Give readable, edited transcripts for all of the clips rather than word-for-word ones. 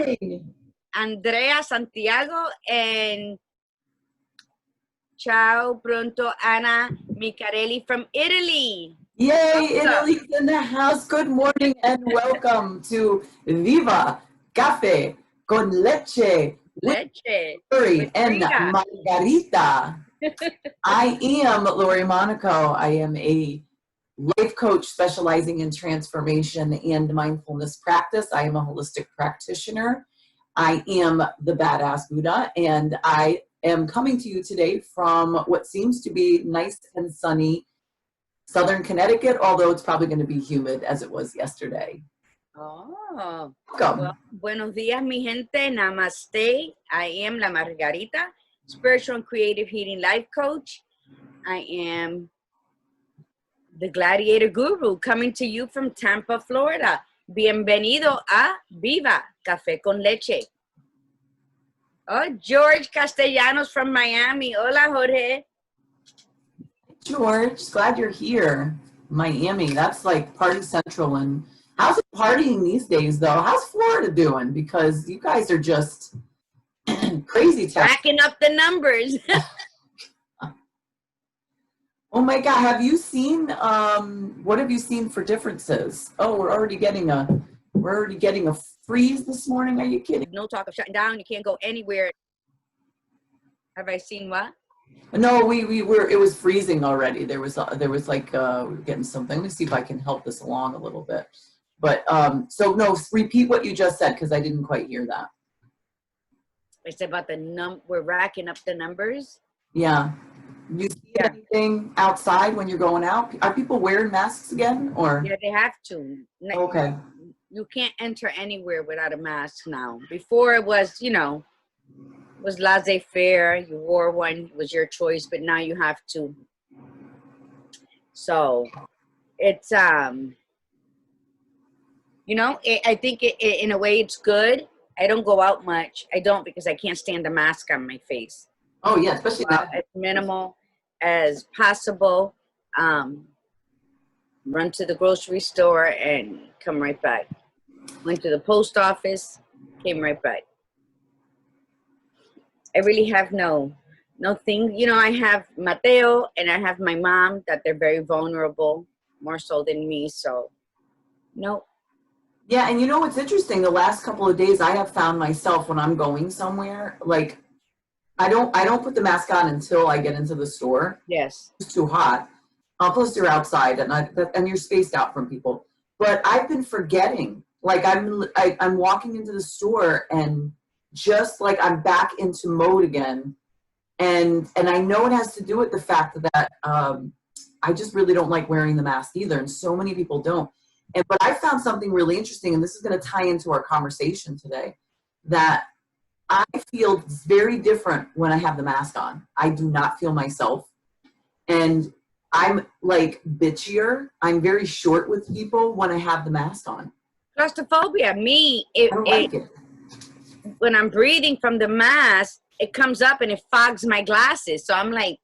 morning. Andrea Santiago, and ciao pronto Anna Micarelli from Italy. Yay, Italy's in the house. Good morning and welcome to Viva Cafe con Leche. Leche. Lori and Margarita. I am Lori Monaco. I am a life coach specializing in transformation and mindfulness practice. I am a holistic practitioner. I am the Badass Buddha, and I am coming to you today from what seems to be nice and sunny Southern Connecticut, although it's probably going to be humid as it was yesterday. Oh, welcome. Well, buenos dias, mi gente. Namaste. I am La Margarita, spiritual and creative healing life coach. I am the Gladiator Guru, coming to you from Tampa, Florida. Bienvenido a Viva Café con Leche. Oh, George Castellanos from Miami. Hola, Jorge. George, glad you're here. Miami, that's like party central. And how's it partying these days, though? How's Florida doing? Because you guys are just crazy town. Racking up the numbers. Oh my God, have you seen, what have you seen for differences? Oh, we're already getting a freeze this morning. Are you kidding? No talk of shutting down. You can't go anywhere. Have I seen what? No, it was freezing already. There was like, we were getting something. Let me see if I can help this along a little bit. But, so no, repeat what you just said, because I didn't quite hear that. I said about we're racking up the numbers. Yeah. You see anything outside when you're going out? Are people wearing masks again, or? Yeah, they have to. Okay. You can't enter anywhere without a mask now. Before it was, was laissez-faire. You wore one, it was your choice, but now you have to. So it's, I think in a way it's good. I don't go out much. I don't, because I can't stand the mask on my face. Oh yeah, especially as minimal as possible. Run to the grocery store and come right back. Went to the post office, came right back. I really have no thing. I have Mateo and I have my mom, that they're very vulnerable, more so than me. So, no. Yeah, and what's interesting? The last couple of days, I have found myself when I'm going somewhere, like I don't put the mask on until I get into the store. Yes. It's too hot. Plus, you're outside and you're spaced out from people. But I've been forgetting. Like I'm walking into the store and just like I'm back into mode again. And I know it has to do with the fact that I just really don't like wearing the mask either. And so many people don't. But I found something really interesting, and this is going to tie into our conversation today, that I feel very different when I have the mask on. I do not feel myself. And I'm like bitchier. I'm very short with people when I have the mask on. Claustrophobia. I don't like it. When I'm breathing from the mask, it comes up and it fogs my glasses. So I'm like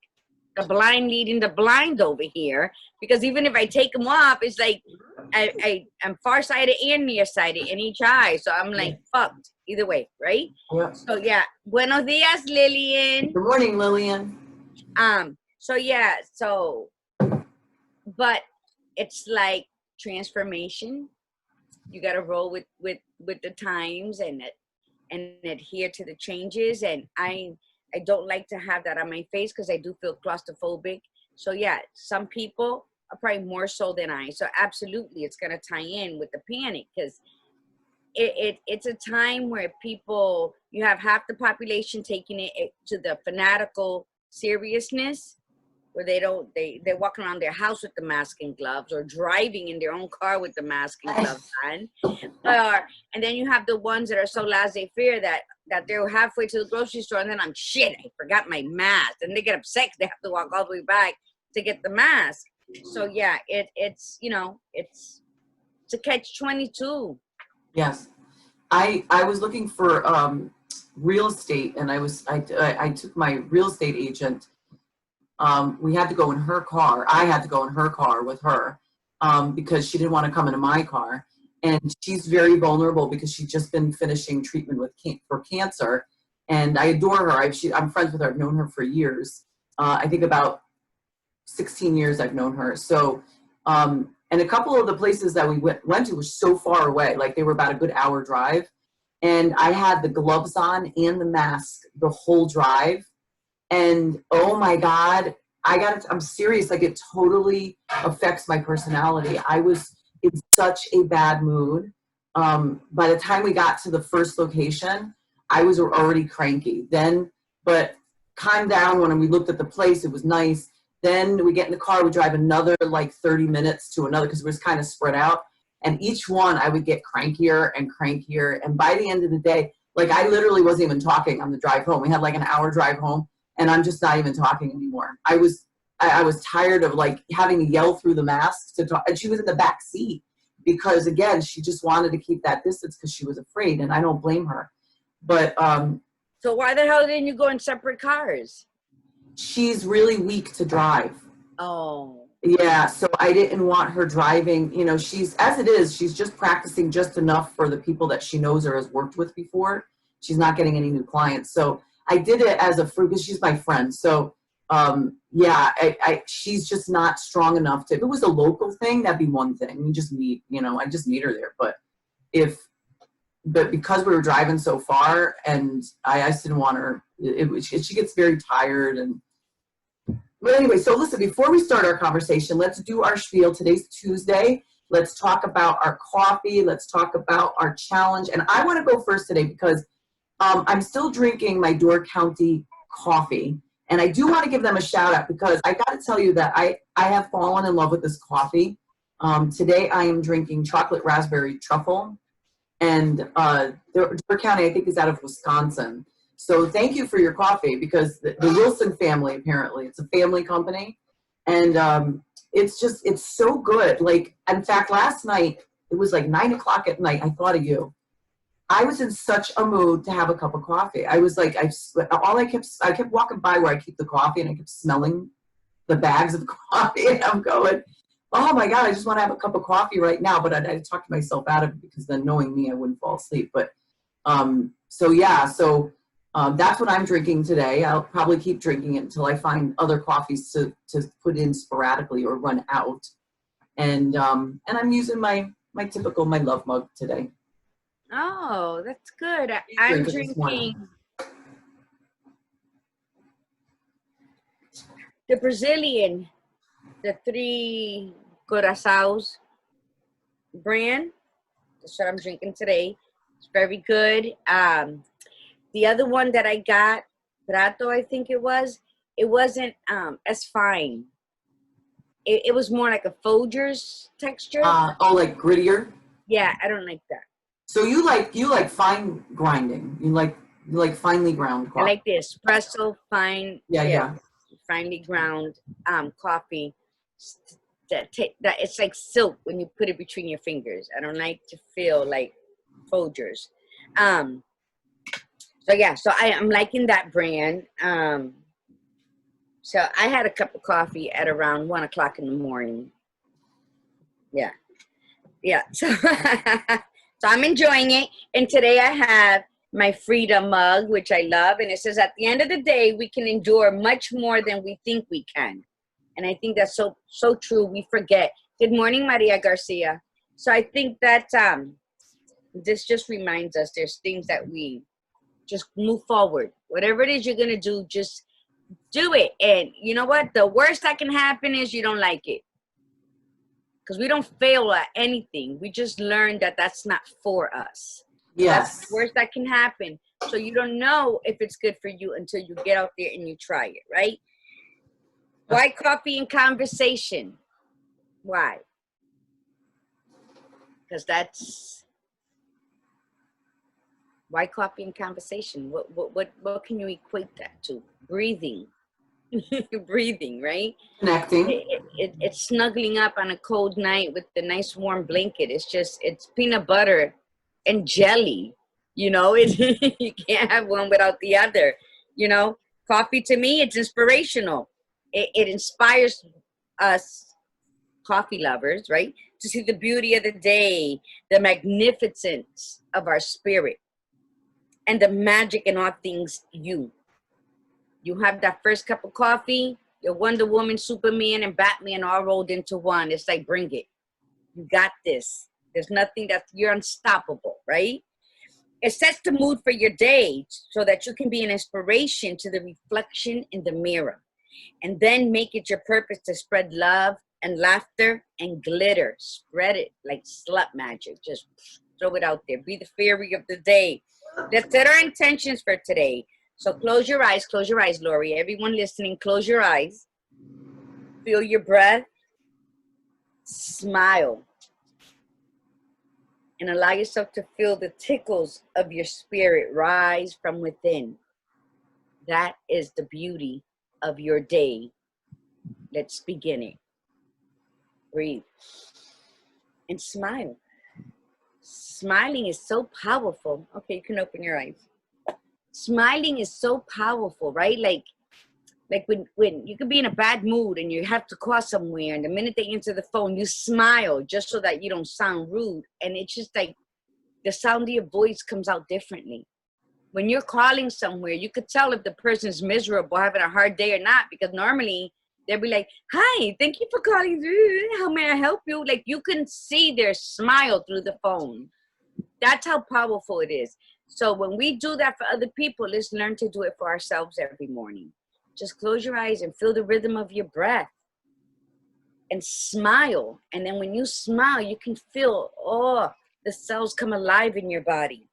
the blind leading the blind over here. Because even if I take them off, it's like I'm farsighted and nearsighted in each eye. So I'm like fucked either way, right? Yeah. So yeah. Buenos dias, Lillian. Good morning, Lillian. But it's like transformation. You got to roll with the times and adhere to the changes. And I don't like to have that on my face because I do feel claustrophobic. So yeah, some people are probably more so than I. So absolutely, it's going to tie in with the panic, because it's a time where people, you have half the population taking it to the fanatical seriousness, where they're walking around their house with the mask and gloves, or driving in their own car with the mask and gloves on. And then you have the ones that are so laissez-faire that they're halfway to the grocery store and then I forgot my mask. And they get upset because they have to walk all the way back to get the mask. So yeah, it's a catch-22. Yes. I was looking for real estate, and I took my real estate agent. We had to go in her car. I had to go in her car with her because she didn't want to come into my car. and she's very vulnerable because she's just been finishing treatment for cancer. And I adore her. I'm friends with her. I've known her for years. I think about 16 years I've known her. So, and a couple of the places that we went to were so far away, like they were about a good hour drive. And I had the gloves on and the mask the whole drive. And oh my God, I'm serious. Like it totally affects my personality. I was in such a bad mood. By the time we got to the first location, I was already cranky then, but calmed down when we looked at the place. It was nice. Then we get in the car, we drive another like 30 minutes to another because it was kind of spread out. And each one I would get crankier and crankier. And by the end of the day, like I literally wasn't even talking on the drive home. We had like an hour drive home and I'm just not even talking anymore. I was tired of like having to yell through the mask to talk. And she was in the back seat because again, she just wanted to keep that distance because she was afraid, and I don't blame her. But so why the hell didn't you go in separate cars? She's really weak to drive. Oh. Yeah, so I didn't want her driving. You know, she's just practicing just enough for the people that she knows or has worked with before. She's not getting any new clients. So I did it as a fruit because she's my friend. So yeah, she's just not strong enough to. If it was a local thing, that'd be one thing. We just meet, you know, I just meet her there. But because we were driving so far, and I just didn't want her. She gets very tired. But anyway, so listen, before we start our conversation, let's do our spiel. Today's Tuesday. Let's talk about our coffee. Let's talk about our challenge. And I want to go first today because I'm still drinking my Door County coffee. And I do want to give them a shout out because I got to tell you that I have fallen in love with this coffee. Today I am drinking chocolate raspberry truffle. And Door County, I think, is out of Wisconsin. So thank you for your coffee because the Wilson family, apparently, it's a family company. And it's so good. Like, in fact, last night, it was like 9 o'clock at night. I thought of you. I was in such a mood to have a cup of coffee. I was like, I kept walking by where I keep the coffee and I kept smelling the bags of coffee and I'm going, oh my God, I just want to have a cup of coffee right now. But I talked myself out of it because then knowing me, I wouldn't fall asleep. But so that's what I'm drinking today. I'll probably keep drinking it until I find other coffees to put in sporadically or run out. And I'm using my love mug today. Oh, that's good. I'm drinking the Brazilian, the 3 Curaçaos brand. That's what I'm drinking today. It's very good. The other one that I got, Prato, I think it wasn't as fine. It was more like a Folgers texture. Like grittier? Yeah, I don't like that. So you like fine grinding. You like finely ground coffee. I like the espresso fine. Yeah. Finely ground coffee. That it's like silk when you put it between your fingers. I don't like to feel like Folgers. So yeah, so I'm liking that brand. So I had a cup of coffee at around 1 o'clock in the morning. Yeah. So so I'm enjoying it. And today I have my Freedom mug, which I love. And it says, at the end of the day, we can endure much more than we think we can. And I think that's so true. We forget. Good morning, Maria Garcia. So I think that this just reminds us there's things that we just move forward. Whatever it is you're going to do, just do it. And you know what? The worst that can happen is you don't like it. Because we don't fail at anything. We just learn that that's not for us. Yes. That's the worst that can happen. So you don't know if it's good for you until you get out there and you try it, right? Why coffee and conversation? Why? Because that's why coffee and conversation. What can you equate that to? Breathing. Breathing, right? Connecting. It's snuggling up on a cold night with the nice warm blanket. It's peanut butter and jelly. You know, you can't have one without the other. You know, coffee to me, it's inspirational. It inspires us coffee lovers, right? To see the beauty of the day, the magnificence of our spirit, and the magic in all things you. You have that first cup of coffee, your Wonder Woman, Superman, and Batman all rolled into one. It's like, bring it. You got this. There's nothing you're unstoppable, right? It sets the mood for your day so that you can be an inspiration to the reflection in the mirror. And then make it your purpose to spread love and laughter and glitter. Spread it like slut magic. Just throw it out there. Be the fairy of the day. Let's set our intentions for today. So close your eyes, Lori. Everyone listening, close your eyes. Feel your breath. Smile. And allow yourself to feel the tickles of your spirit rise from within. That is the beauty of your day. Let's begin it. Breathe. And smile. Smiling is so powerful. Okay, you can open your eyes. Smiling is so powerful, right? Like when you could be in a bad mood and you have to call somewhere, and the minute they answer the phone, you smile just so that you don't sound rude. And it's just like the sound of your voice comes out differently. When you're calling somewhere, you could tell if the person's miserable, having a hard day or not, because normally they'll be like, hi, thank you for calling. How may I help you? Like, you can see their smile through the phone. That's how powerful it is. So when we do that for other people, let's learn to do it for ourselves every morning. Just close your eyes and feel the rhythm of your breath and smile. And then when you smile, you can feel, the cells come alive in your body.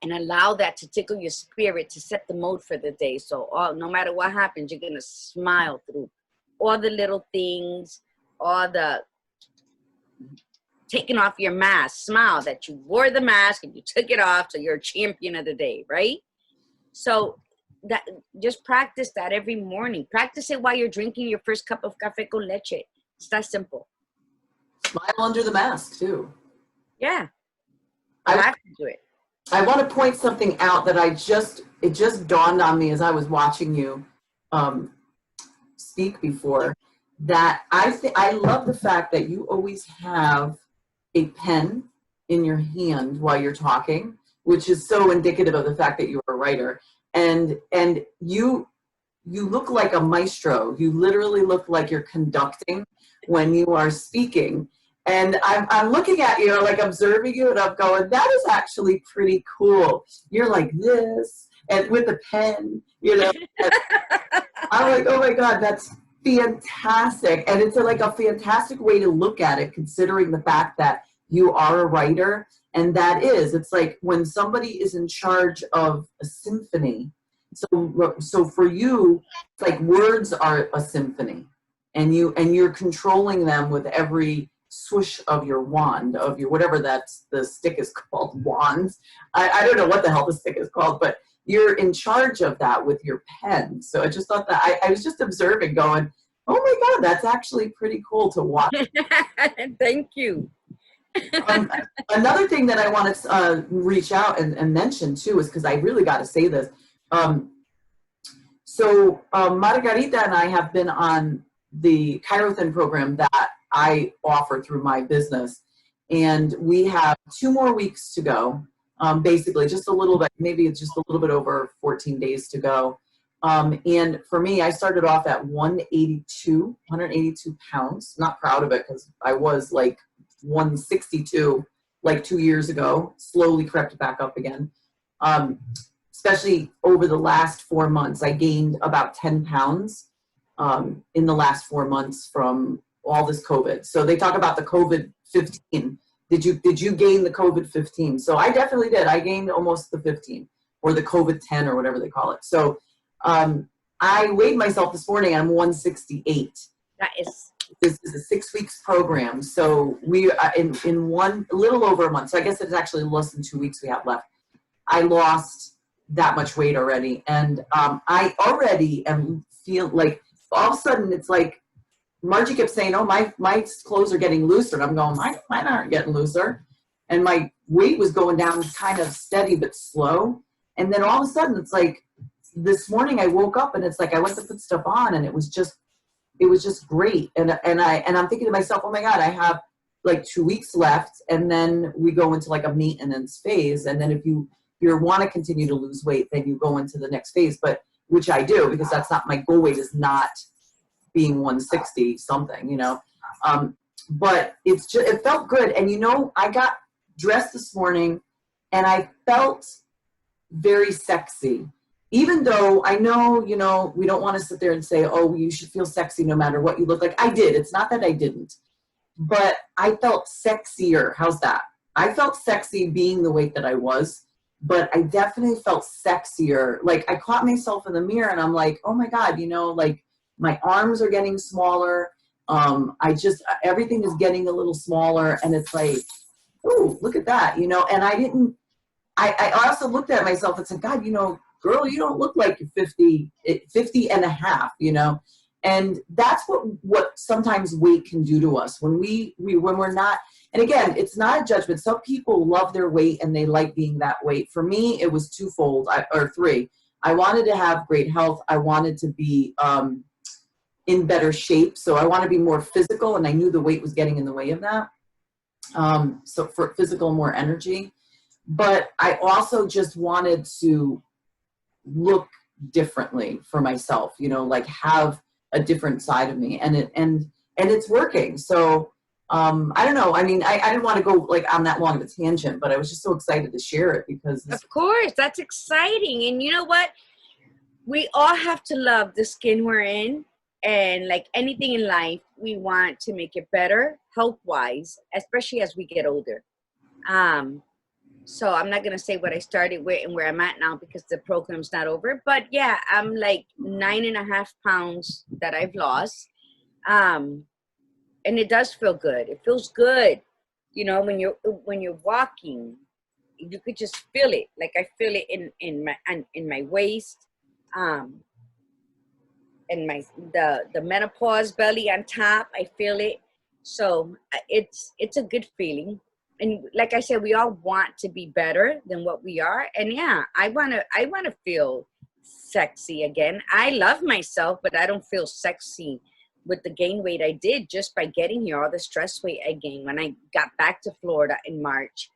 And allow that to tickle your spirit to set the mode for the day. So no matter what happens, you're going to smile through all the little things, all the taking off your mask. Smile that you wore the mask and you took it off, so you're a champion of the day, right? So that just practice that every morning. Practice it while you're drinking your first cup of café con leche. It's that simple. Smile under the mask, too. Yeah. I have to do it. I want to point something out that it just dawned on me as I was watching you speak before, that I love the fact that you always have a pen in your hand while you're talking, which is so indicative of the fact that you're a writer. And you look like a maestro. You literally look like you're conducting when you are speaking. And I'm looking at you, like observing you, and I'm going, that is actually pretty cool. You're like this, and with a pen, you know. I'm like, oh my God, that's fantastic. And it's like a fantastic way to look at it, considering the fact that you are a writer. And it's like when somebody is in charge of a symphony. So for you, it's like words are a symphony, and you're controlling them with every swoosh of your wand, of your whatever the stick is called, wands. I don't know what the hell the stick is called, but you're in charge of that with your pen. So I just thought that I was just observing, going, oh my God, that's actually pretty cool to watch. Thank you. Another thing that I want to reach out and mention too is, because I really got to say this. Margarita and I have been on the Chirothin program that I offer through my business, and we have 2 more weeks to go. Basically, just a little bit, maybe it's just a little bit over 14 days to go. And for me, I started off at 182 pounds. Not proud of it, because I was like 162 like 2 years ago. Slowly crept back up again. Especially over the last 4 months, I gained about 10 pounds in the last 4 months from all this COVID. So they talk about the COVID-15. Did you gain the COVID-15? So I definitely did. I gained almost the 15, or the COVID-10, or whatever they call it. So I weighed myself this morning. I'm 168. This is a 6 weeks program. So we in a little over a month. So I guess it's actually less than 2 weeks we have left. I lost that much weight already, and I already feel like all of a sudden it's like Margie kept saying, oh, my clothes are getting looser. And I'm going, mine aren't getting looser. And my weight was going down kind of steady but slow. And then all of a sudden, it's like this morning I woke up and it's like I went to put stuff on, and it was it was just great. And I'm thinking to myself, oh my God, I have like 2 weeks left, and then we go into like a maintenance phase. And then if you want to continue to lose weight, then you go into the next phase, but which I do, because that's not my goal weight, is not being 160 something, you know. But it's just, it felt good. And you know, I got dressed this morning and I felt very sexy, even though I know, you know, we don't want to sit there and say, oh, you should feel sexy no matter what you look like. I did. It's not that I didn't, but I felt sexier. How's that? I felt sexy being the weight that I was, but I definitely felt sexier. Like I caught myself in the mirror and I'm like, oh my God, you know, like my arms are getting smaller. Everything is getting a little smaller, and it's like, oh, look at that, you know. And I also looked at myself and said, God, you know, girl, you don't look like you're 50 and a half, you know. And that's what sometimes weight can do to us when we're not. And again, it's not a judgment. Some people love their weight and they like being that weight. For me, it was twofold, or three. I wanted to have great health. I wanted to be in better shape. So I want to be more physical, and I knew the weight was getting in the way of that. So for physical, more energy. But I also just wanted to look differently for myself, you know, like have a different side of me, and it's working. So I don't know. I mean, I didn't want to go like on that long of a tangent, but I was just so excited to share it because Of course, that's exciting. And you know what? We all have to love the skin we're in. And like anything in life, we want to make it better health-wise, especially as we get older. So I'm not going to say what I started with and where I'm at now because the program's not over. But yeah, I'm like 9.5 pounds that I've lost. And it does feel good. It feels good. You know, when you're walking, you could just feel it. Like I feel it in my waist. And the menopause belly on top, I feel it. So it's a good feeling. And like I said, we all want to be better than what we are. And yeah, I wanna feel sexy again. I love myself, but I don't feel sexy with the gain weight I did just by getting here, all the stress weight I gained when I got back to Florida in March.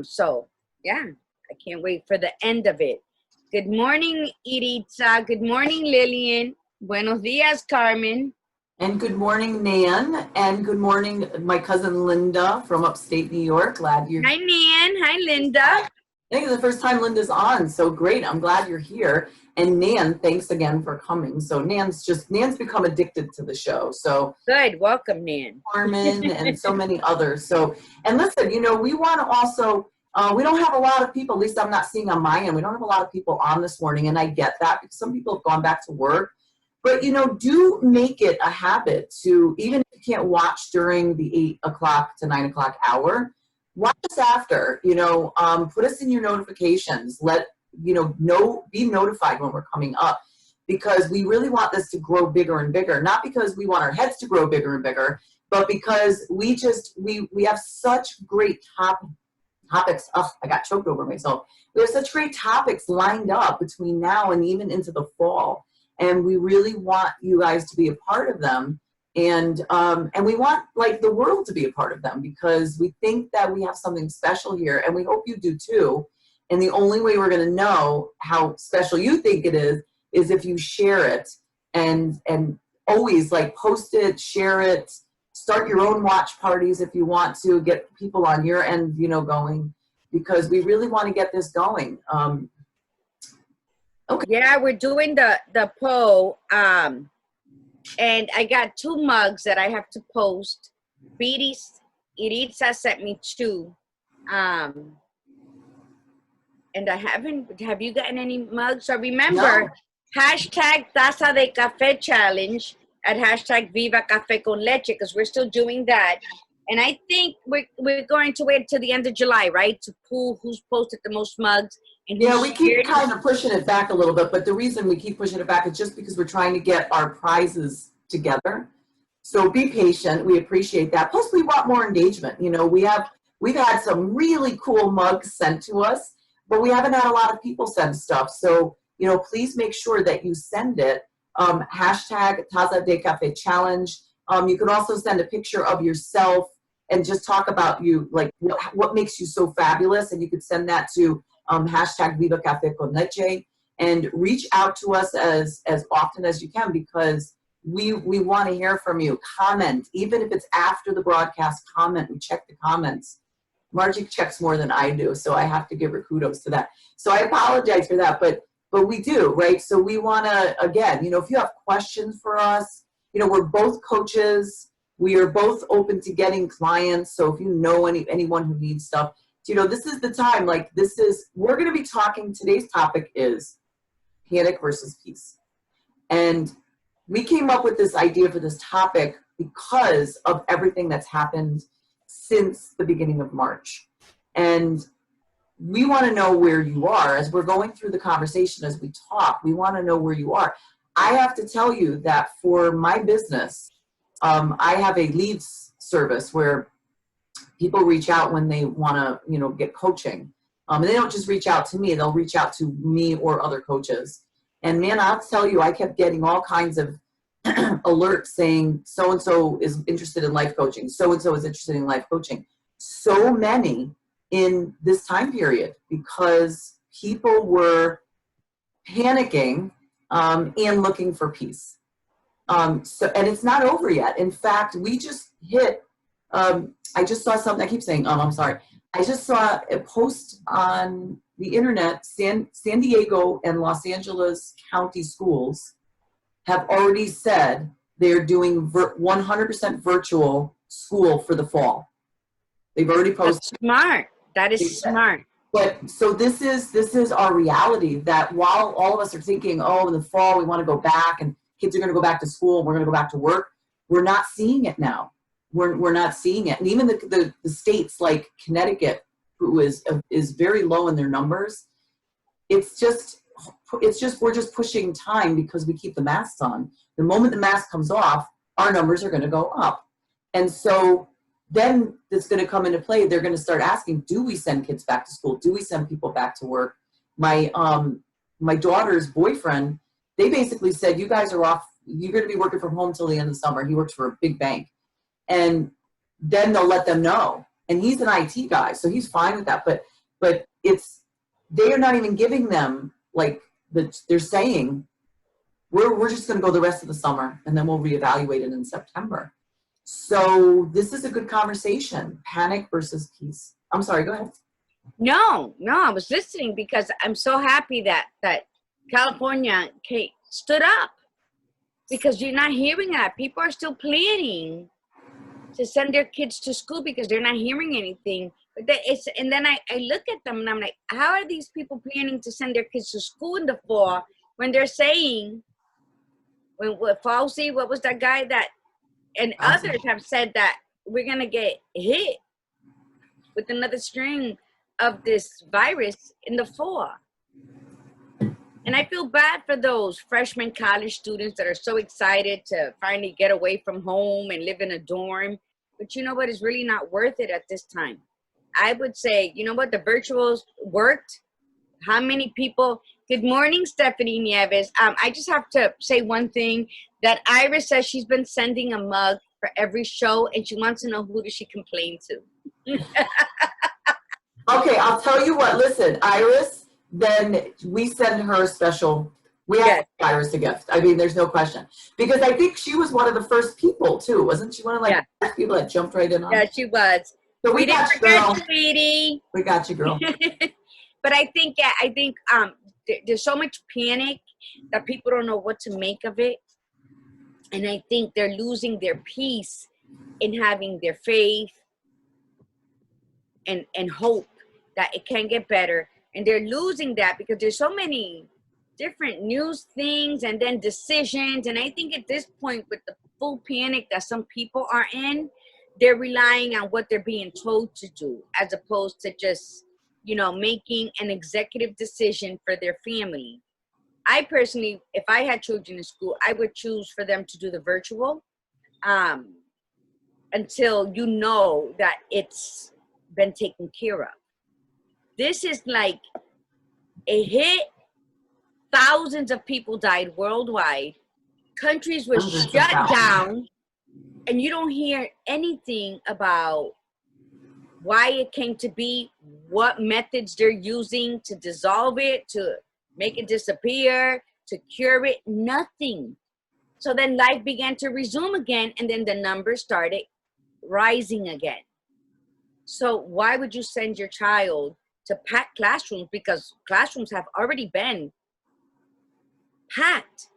So yeah, I can't wait for the end of it. Good morning, Iritza. Good morning, Lillian. Buenos dias, Carmen. And good morning, Nan. And good morning, my cousin Linda from upstate New York. Glad you're Hi, Nan. Hi, Linda. I think it's the first time Linda's on, so great. I'm glad you're here. And Nan, thanks again for coming. So Nan's become addicted to the show. So good. Welcome, Nan. Carmen and so many others. So, and listen, you know, we want to also, we don't have a lot of people, at least I'm not seeing on my end, we don't have a lot of people on this morning, and I get that because some people have gone back to work. But, you know, do make it a habit to, even if you can't watch during the 8 o'clock to 9 o'clock hour, watch us after, you know, put us in your notifications, be notified when we're coming up, because we really want this to grow bigger and bigger, not because we want our heads to grow bigger and bigger, but because we have such great topics. Oh, I got choked over myself. We have such great topics lined up between now and even into the fall. And we really want you guys to be a part of them. And we want like the world to be a part of them, because we think that we have something special here, and we hope you do too. And the only way we're going to know how special you think it is if you share it, and always like post it, share it, start your own watch parties if you want to get people on your end, you know, going, because we really want to get this going. Okay. Yeah, we're doing the poll. And I got 2 mugs that I have to post. Iritza sent me 2. And I haven't, have you gotten any mugs? So remember, No. hashtag Taza de Café Challenge at hashtag Viva Cafe con Leche, because we're still doing that. And I think we're going to wait till the end of July, right? To pull who's posted the most mugs. And yeah, we keep kind of pushing it back a little bit, but the reason we keep pushing it back is just because we're trying to get our prizes together. So be patient. We appreciate that. Plus, we want more engagement. You know, we've had some really cool mugs sent to us, but we haven't had a lot of people send stuff. So, you know, please make sure that you send it. hashtag Taza de Cafe Challenge. You can also send a picture of yourself and just talk about you, like what makes you so fabulous. And you could send that to hashtag Viva Cafe con Leche, and reach out to us as often as you can, because we want to hear from you. Comment, even if it's after the broadcast, comment. We check the comments. Margie checks more than I do, so I have to give her kudos to that. So I apologize for that, but we do, right? So we want to, again, you know, if you have questions for us, you know, we're both coaches. We are both open to getting clients. So if you know anyone who needs stuff, you know, this is the time. Like, we're going to be talking, today's topic is panic versus peace. And we came up with this idea for this topic because of everything that's happened since the beginning of March. And we want to know where you are. As we're going through the conversation, as we talk, we want to know where you are. I have to tell you that for my business, I have a leads service where people reach out when they want to, you know, get coaching. And they don't just reach out to me, they'll reach out to me or other coaches. And man, I'll tell you, I kept getting all kinds of alerts saying so-and-so is interested in life coaching. So-and-so is interested in life coaching. So many in this time period, because people were panicking and looking for peace. And it's not over yet. In fact, we just hit, I just saw something, I keep saying, I'm sorry. I just saw a post on the internet. San Diego and Los Angeles County schools have already said they're doing 100% virtual school for the fall. They've already posted. That's smart. That is smart. But so this is our reality, that while all of us are thinking, oh, in the fall we want to go back and kids are going to go back to school and we're going to go back to work, we're not seeing it now. We're not seeing it. And even the states like Connecticut, who is very low in their numbers, it's just we're just pushing time because we keep the masks on. The moment the mask comes off, our numbers are going to go up. And so then it's going to come into play. They're going to start asking, do we send kids back to school? Do we send people back to work? My daughter's boyfriend, they basically said, you guys are off. You're going to be working from home till the end of the summer. He works for a big bank. And then they'll let them know. And he's an IT guy, so he's fine with that. But they are not even giving them, like, they're saying, we're just going to go the rest of the summer, and then we'll reevaluate it in September. So this is a good conversation, panic versus peace. I'm sorry, go ahead. No, I was listening because I'm so happy that California stood up, because you're not hearing that. People are still planning to send their kids to school because they're not hearing anything. But and then I look at them and I'm like, how are these people planning to send their kids to school in the fall when they're saying, when Fauci, what was that guy that, and others have said that we're going to get hit with another strain of this virus in the fall. And I feel bad for those freshman college students that are so excited to finally get away from home and live in a dorm. But you know what? It's really not worth it at this time. I would say, you know what? The virtuals worked. How many people? Good morning, Stephanie Nieves. I just have to say one thing, that Iris says she's been sending a mug for every show, and she wants to know, who does she complain to? Okay, I'll tell you what. Listen, Iris, then we send her a special. We have Iris a gift. I mean, there's no question. Because I think she was one of the first people, too. Wasn't she one of the first people that jumped right in on? Yeah, she was. So we didn't got you, forget girl. you, sweetie. We got you, girl. But I think there's so much panic that people don't know what to make of it. And I think they're losing their peace in having their faith and hope that it can get better. And they're losing that because there's so many different news things and then decisions. And I think at this point, with the full panic that some people are in, they're relying on what they're being told to do, as opposed to just, making an executive decision for their family. I personally, if I had children in school, I would choose for them to do the virtual until you know that it's been taken care of. This is like a hit. Thousands of people died worldwide. countries were Hundreds of shut thousands. down, and you don't hear anything about why it came to be, what methods they're using to dissolve it, to make it disappear, to cure it, nothing. So then life began to resume again, and then the numbers started rising again. So why would you send your child to packed classrooms? Because classrooms have already been packed.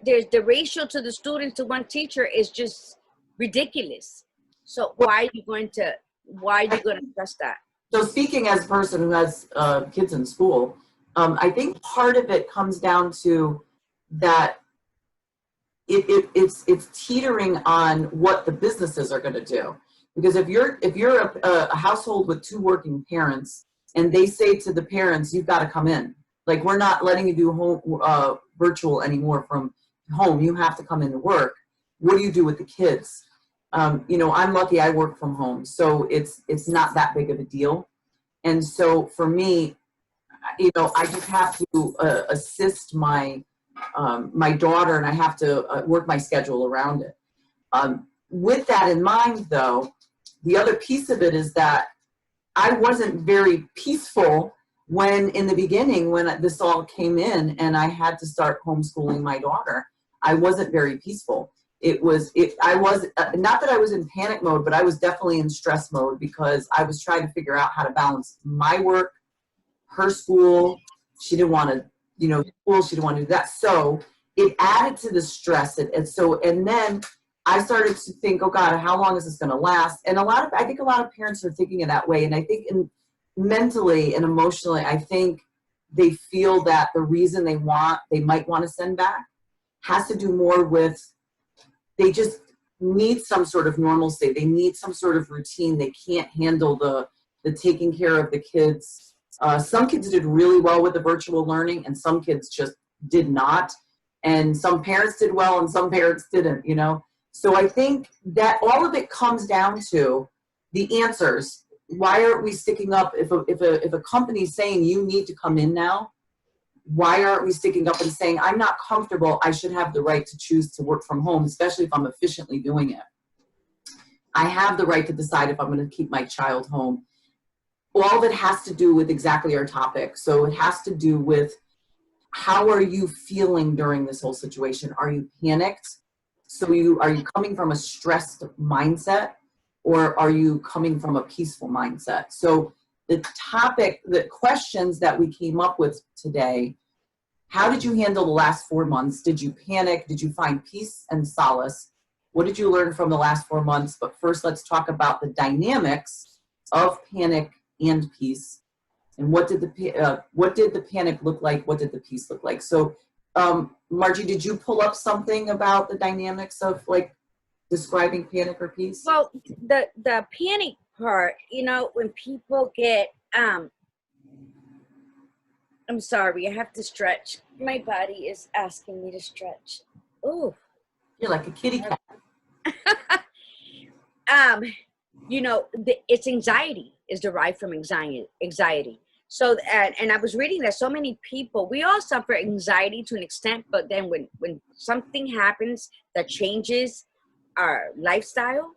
There's the ratio to the students to one teacher is just ridiculous. So why are you going to trust that? So speaking as a person who has kids in school, I think part of it comes down to that it's teetering on what the businesses are going to do. Because if you're a household with 2 working parents and they say to the parents, you've got to come in, like, we're not letting you do home virtual anymore from home, you have to come into work. What do you do with the kids? You know, I'm lucky I work from home, so it's not that big of a deal. And so for me, you know, I just have to assist my my daughter, and I have to work my schedule around it. With that in mind, though, the other piece of it is that I wasn't very peaceful when, in the beginning, when this all came in and I had to start homeschooling my daughter. I wasn't very peaceful. I was not that I was in panic mode, but I was definitely in stress mode because I was trying to figure out how to balance my work, her school. She didn't want to, you know, school. She didn't want to do that. So it added to the stress. And then I started to think, oh God, how long is this going to last? And I think a lot of parents are thinking in that way. And I think mentally and emotionally, I think they feel that the reason they might want to send back has to do more with, they just need some sort of normalcy. They need some sort of routine. They can't handle the taking care of the kids. Some kids did really well with the virtual learning, and some kids just did not. And some parents did well, and some parents didn't, you know. So I think that all of it comes down to the answers. Why aren't we sticking up? If a company's saying you need to come in now, why aren't we sticking up and saying, I'm not comfortable, I should have the right to choose to work from home, especially if I'm efficiently doing it. I have the right to decide if I'm going to keep my child home. All of it has to do with exactly our topic. So it has to do with, how are you feeling during this whole situation? Are you panicked? So are you coming from a stressed mindset, or are you coming from a peaceful mindset? So the questions that we came up with today: how did you handle the last 4 months? Did you panic? Did you find peace and solace? What did you learn from the last 4 months? But first, let's talk about the dynamics of panic and peace. And what did the panic look like? What did the peace look like? So, Margie, did you pull up something about the dynamics of, like, describing panic or peace? Well, the panic part, you know, when people get, I'm sorry, I have to stretch. My body is asking me to stretch. Ooh. You're like a kitty cat. You know, it's anxiety is derived from anxiety. So, and I was reading that so many people, we all suffer anxiety to an extent, but then when something happens that changes our lifestyle,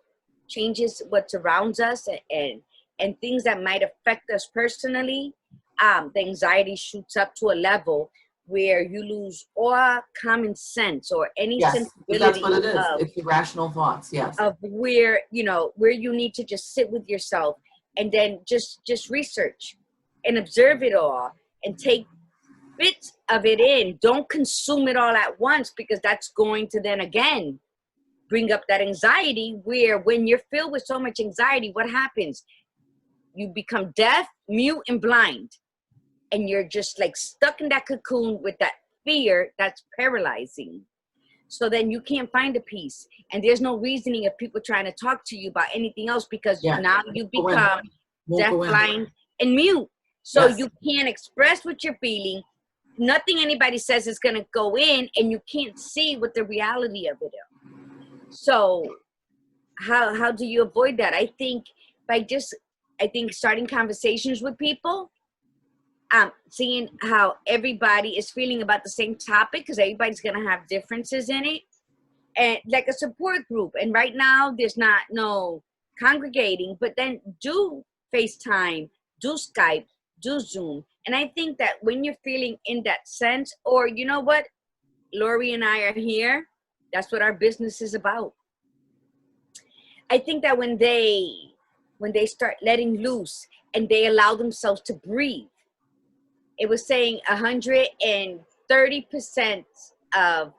changes what surrounds us, and things that might affect us personally, the anxiety shoots up to a level where you lose all common sense or any sensibility. That's what it is. It's irrational thoughts. Yes. Of where you need to just sit with yourself and then just research and observe it all and take bits of it in. Don't consume it all at once, because that's going to then again bring up that anxiety, where when you're filled with so much anxiety, what happens? You become deaf, mute, and blind. And you're just like stuck in that cocoon with that fear that's paralyzing. So then you can't find a peace. And there's no reasoning of people trying to talk to you about anything else, because now you become deaf, blind, and mute. So you can't express what you're feeling. Nothing anybody says is going to go in, and you can't see what the reality of it is. So how do you avoid that? I think starting conversations with people, seeing how everybody is feeling about the same topic, because everybody's going to have differences in it, and like a support group. And right now there's not no congregating, but then do FaceTime, do Skype, do Zoom. And I think that when you're feeling in that sense, or you know what, Lori and I are here, that's what our business is about. I think that when they start letting loose and they allow themselves to breathe, it was saying 130% of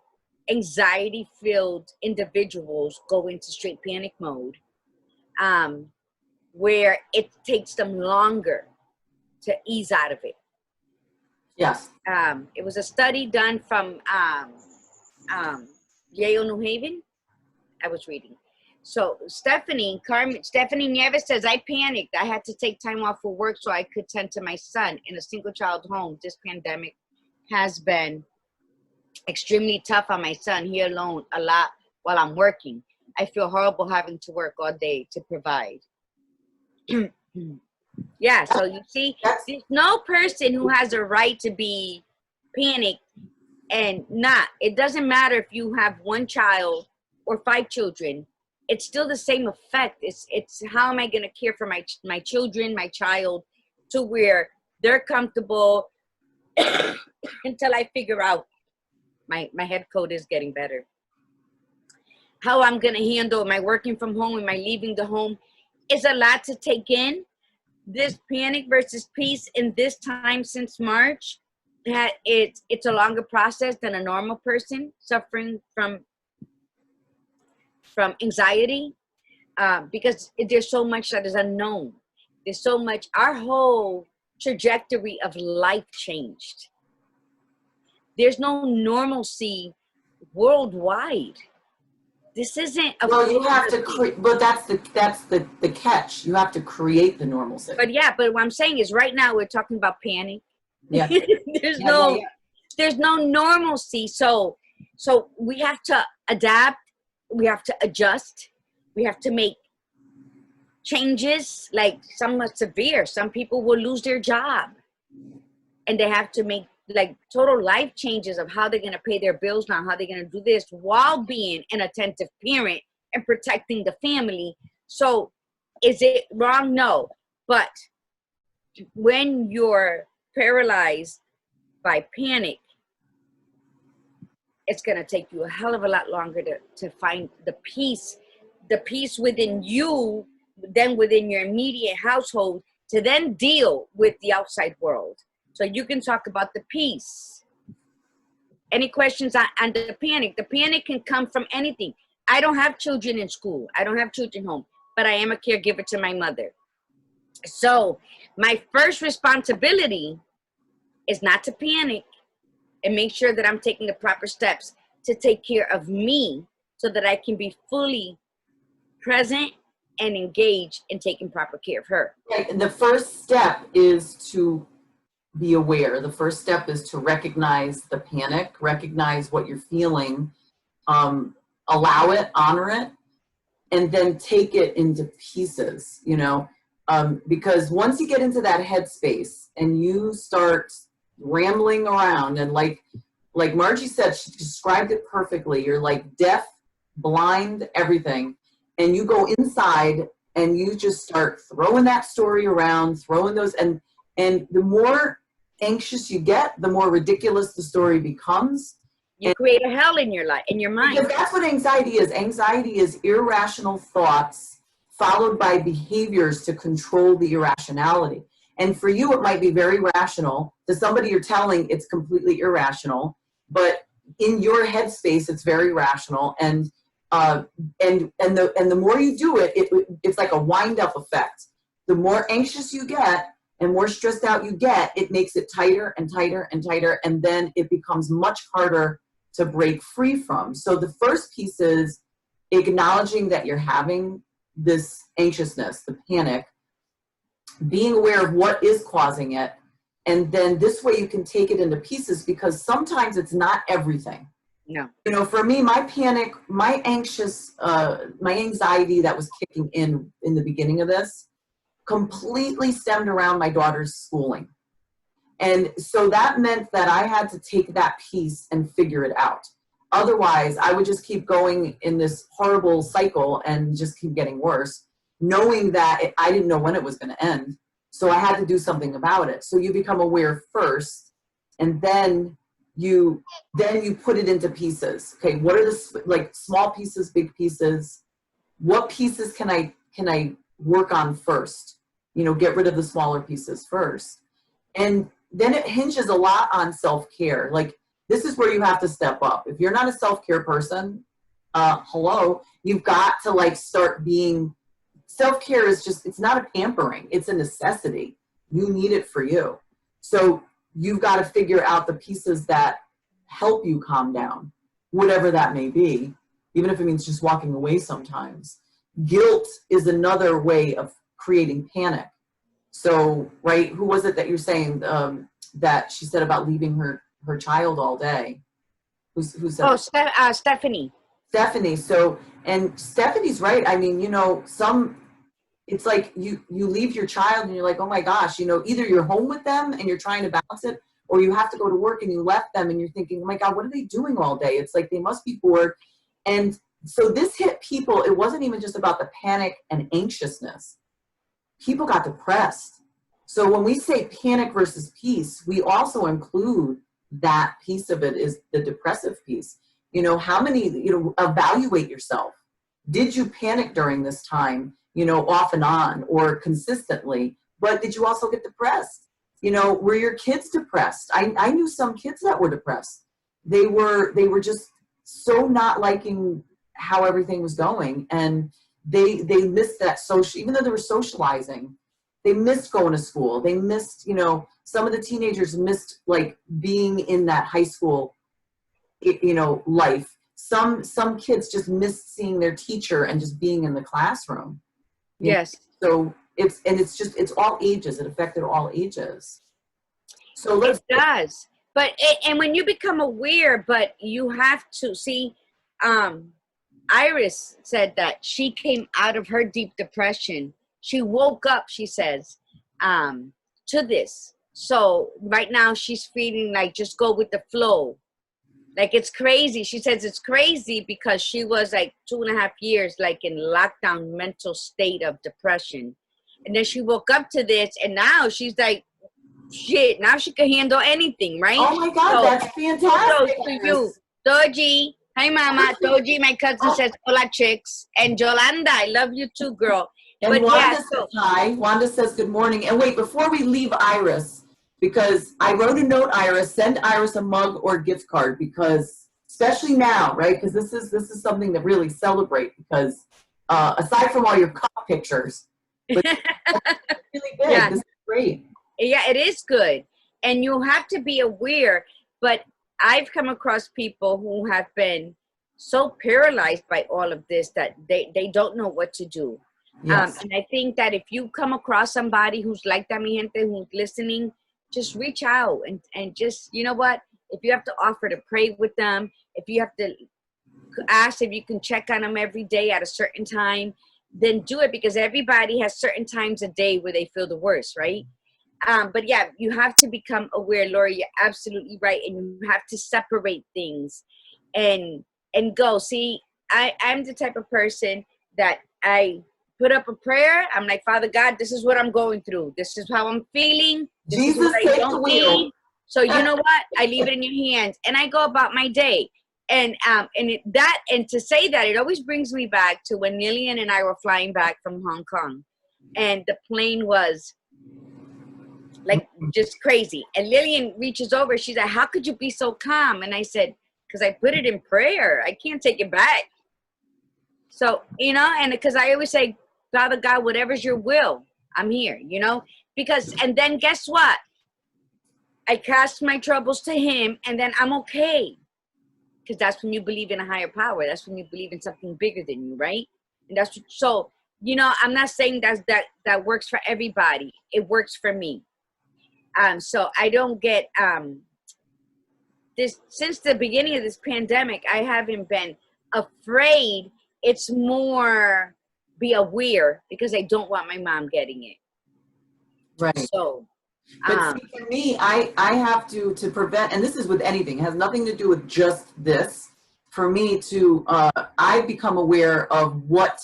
anxiety-filled individuals go into straight panic mode, where it takes them longer to ease out of it. Yes. It was a study done from Yale, New Haven. I was reading. So Stephanie Nieves says, I panicked. I had to take time off for work so I could tend to my son in a single child home. This pandemic has been extremely tough on my son. He alone a lot while I'm working. I feel horrible having to work all day to provide. Yeah, so you see, there's no person who has a right to be panicked and not. It doesn't matter if you have one child or 5 children. It's still the same effect. It's how am I going to care for my children, my child, to where they're comfortable until I figure out. My head code is getting better. How I'm going to handle my working from home and my leaving the home is a lot to take in. This panic versus peace in this time since March, that it's a longer process than a normal person suffering from anxiety, because there's so much that is unknown. There's so much. Our whole trajectory of life changed. There's no normalcy worldwide. This isn't a Well, you have to create, but that's the catch. You have to create the normalcy. But what I'm saying is right now we're talking about panic. Yeah. There's no normalcy. So we have to adapt, we have to adjust, we have to make changes, like some are severe. Some people will lose their job and they have to make like total life changes of how they're going to pay their bills now, how they're going to do this while being an attentive parent and protecting the family. So is it wrong? No. But when you're paralyzed by panic, it's going to take you a hell of a lot longer to find the peace within you, then within your immediate household, to then deal with the outside world. So you can talk about the peace. Any questions on the panic? The panic can come from anything. I don't have children in school. I don't have children home, but I am a caregiver to my mother. So my first responsibility is not to panic and make sure that I'm taking the proper steps to take care of me so that I can be fully present and engaged in taking proper care of her. Right. The first step is to be aware. The first step is to recognize the panic, recognize what you're feeling, allow it, honor it, and then take it into pieces, because once you get into that headspace and you start rambling around, and like Margie said, she described it perfectly. You're like deaf, blind, everything. And you go inside and you just start throwing that story around, throwing those, and the more anxious you get, the more ridiculous the story becomes. You create a hell in your life, in your mind. Because that's what anxiety is. Anxiety is irrational thoughts followed by behaviors to control the irrationality. And for you, it might be very rational. To somebody you're telling, it's completely irrational. But in your headspace, it's very rational. And the more you do it, it's like a wind-up effect. The more anxious you get and more stressed out you get, it makes it tighter and tighter and tighter, and then it becomes much harder to break free from. So the first piece is acknowledging that you're having this anxiousness, the panic, being aware of what is causing it, and then this way you can take it into pieces, because sometimes it's not everything. No. For me, my panic, my anxiety that was kicking in the beginning of this completely stemmed around my daughter's schooling. And so that meant that I had to take that piece and figure it out. Otherwise, I would just keep going in this horrible cycle and just keep getting worse, knowing that I didn't know when it was going to end. So I had to do something about it. So you become aware first, and then you put it into pieces. Okay, what are the like small pieces, big pieces? What pieces can I work on first? You know, get rid of the smaller pieces first. And then it hinges a lot on self-care. Like, this is where you have to step up. If you're not a self-care person, hello, you've got to like start being, self-care is just, it's not a pampering, it's a necessity. You need it for you. So you've got to figure out the pieces that help you calm down, whatever that may be, even if it means just walking away sometimes. Guilt is another way of creating panic. So, right, who was it that you're saying that she said about leaving her child all day? Who said? Oh, Stephanie. Stephanie. So, and Stephanie's right. I mean, you know, it's like you leave your child and you're like, oh my gosh, you know, either you're home with them and you're trying to balance it, or you have to go to work and you left them and you're thinking, oh my God, what are they doing all day? It's like they must be bored. And so this hit people. It wasn't even just about the panic and anxiousness. People got depressed. So when we say panic versus peace, we also include that piece of it is the depressive piece. You know, how many, you know, evaluate yourself. Did you panic during this time, you know, off and on or consistently? But did you also get depressed? You know, were your kids depressed? I knew some kids that were depressed. They were just so not liking how everything was going. And they missed that social, even though they were socializing, they missed going to school. They missed, you know, some of the teenagers missed like being in that high school, you know, life. Some kids just missed seeing their teacher and just being in the classroom. Yes. So it's all ages. It affected all ages. So it does. But and when you become aware, but you have to see, Iris said that she came out of her deep depression. She woke up, she says, to this. So right now she's feeling like just go with the flow. Like it's crazy. She says it's crazy because she was like 2.5 years like in lockdown mental state of depression. And then she woke up to this and now she's like, shit, now she can handle anything, right? Oh my God, that's fantastic. To you, Doji. Hi, Mama. Doji, my cousin says, hola, chicks. And Yolanda, I love you too, girl. And but Wanda says hi. Wanda says good morning. And wait, before we leave Iris, because I wrote a note, Iris, send Iris a mug or gift card, because especially now, right? Because this is something to really celebrate, because aside from all your cup pictures, but really big. Yeah. This is great. Yeah, it is good. And you have to be aware. But I've come across people who have been so paralyzed by all of this that they don't know what to do. Yes. And I think that if you come across somebody who's like that, mi gente, who's listening, just reach out and just, you know what? If you have to offer to pray with them, if you have to ask if you can check on them every day at a certain time, then do it, because everybody has certain times a day where they feel the worst, right? But yeah, you have to become aware, Lori. You're absolutely right, and you have to separate things, and go. See, I'm the type of person that I put up a prayer. I'm like, Father God, this is what I'm going through. This is how I'm feeling. This Jesus, is what I take don't the wheel. need. So you know what? I leave it in your hands, and I go about my day. And to say that, it always brings me back to when Lillian and I were flying back from Hong Kong, and the plane was like just crazy. And Lillian reaches over. She's like, how could you be so calm? And I said, because I put it in prayer. I can't take it back. So, you know, and because I always say, Father God, whatever's your will, I'm here, you know, because, and then guess what? I cast my troubles to him, and then I'm okay. Because that's when you believe in a higher power. That's when you believe in something bigger than you, right? And that's what, so, you know, I'm not saying that works for everybody. It works for me. So I don't get this since the beginning of this pandemic. I haven't been afraid. It's more be aware, because I don't want my mom getting it. Right. So But Um, see, for me, I have to prevent, and this is with anything, it has nothing to do with just this. For me to, I become aware of what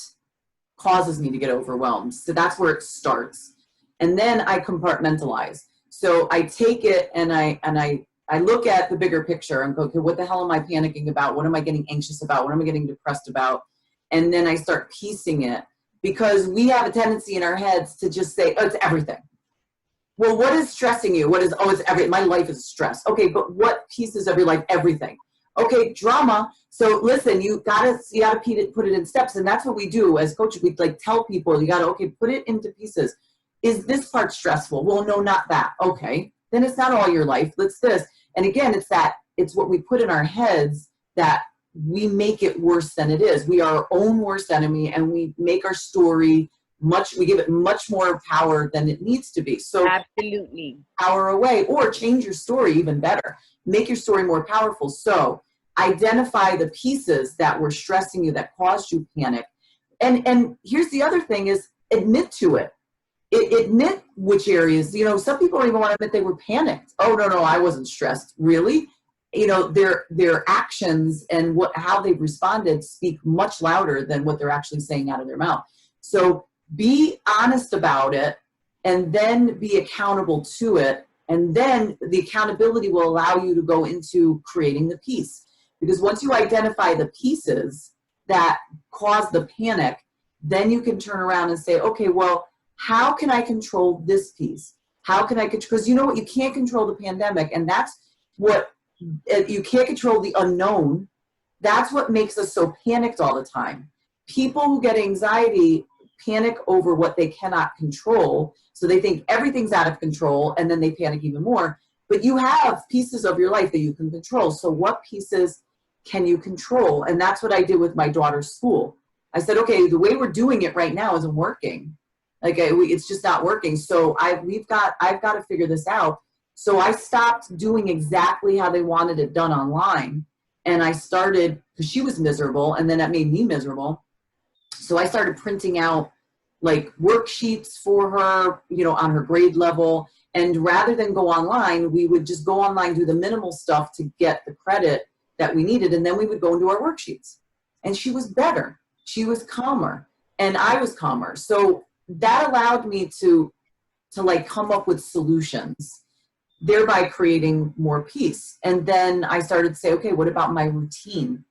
causes me to get overwhelmed. So that's where it starts. And then I compartmentalize. So I take it and I look at the bigger picture and go, okay, what the hell am I panicking about? What am I getting anxious about? What am I getting depressed about? And then I start piecing it, because we have a tendency in our heads to just say, oh, it's everything. Well, what is stressing you? What is, oh, it's everything. My life is stress. Okay, but what pieces of your life? Everything. Okay, drama. So listen, you gotta put it in steps, and that's what we do as coaches. We like tell people, you gotta, okay, put it into pieces. Is this part stressful? Well, no, not that. Okay, then it's not all your life. Let's this. And again, it's what we put in our heads that we make it worse than it is. We are our own worst enemy, and we make our story we give it much more power than it needs to be. So absolutely. power away, or change your story even better. Make your story more powerful. So identify the pieces that were stressing you, that caused you panic. And here's the other thing is admit to it. Admit which areas, some people don't even want to admit they were panicked. Oh, no, I wasn't stressed. Really? Their actions and how they've responded speak much louder than what they're actually saying out of their mouth. So be honest about it, and then be accountable to it. And then the accountability will allow you to go into creating the piece. Because once you identify the pieces that cause the panic, then you can turn around and say, okay, well, how can I control this piece? How can I control, because you know what, you can't control the pandemic, and that's what, you can't control the unknown. That's what makes us so panicked all the time. People who get anxiety panic over what they cannot control. So they think everything's out of control, and then they panic even more. But you have pieces of your life that you can control. So what pieces can you control? And that's what I did with my daughter's school. I said, okay, the way we're doing it right now isn't working. Like it's just not working. So I've got to figure this out. So I stopped doing exactly how they wanted it done online. And I started, because she was miserable, and then that made me miserable. So I started printing out like worksheets for her, on her grade level. And rather than go online, we would just go online, do the minimal stuff to get the credit that we needed. And then we would go and do our worksheets. And she was better. She was calmer, and I was calmer. So that allowed me to like come up with solutions, thereby creating more peace. And then I started to say, okay, what about my routine?